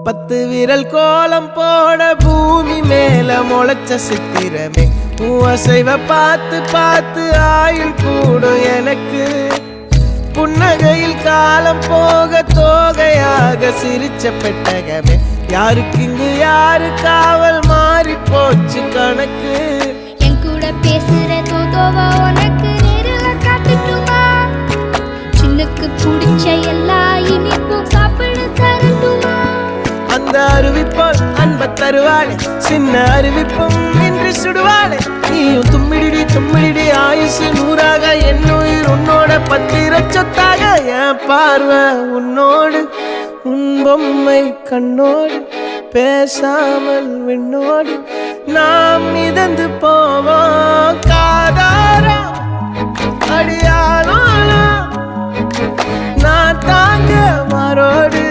10 விரல் கோலம் போட பூமி மேல முளைச்ச சித்திரமே அசைவ பார்த்து பார்த்து ஆயுள் கூடும் எனக்கு புன்னகையில் காலம் போக தோகையாக சிரிச்ச பெட்டகமே யாருக்கு இங்கு யாரு காவல் மாறி போச்சு கணக்கு என் கூட பேசுற தோதோவா உனக்கு நேரில் காட்டுட்டுமா சின்னுக்கு பிடிச்ச எல்லா இனிப்பும் சாப்பிட தரட்டுமா அந்த அறிவிப்போல் அன்ப தருவாளே சின்ன அறிவிப்பும் இன்று சுடுவாளே நீயும் தும்மிடி ஆயுசு 100ஆக என் உயிர் உன்னோட 10 சொத்தாக என் பார்வை உன்னோடு உன் பொம்மை கண்ணோடு பேசாமல் விண்ணோடு நாம் மிதந்து போவோம் காதாரா அடியானோ நான் தாங்க மாறோடு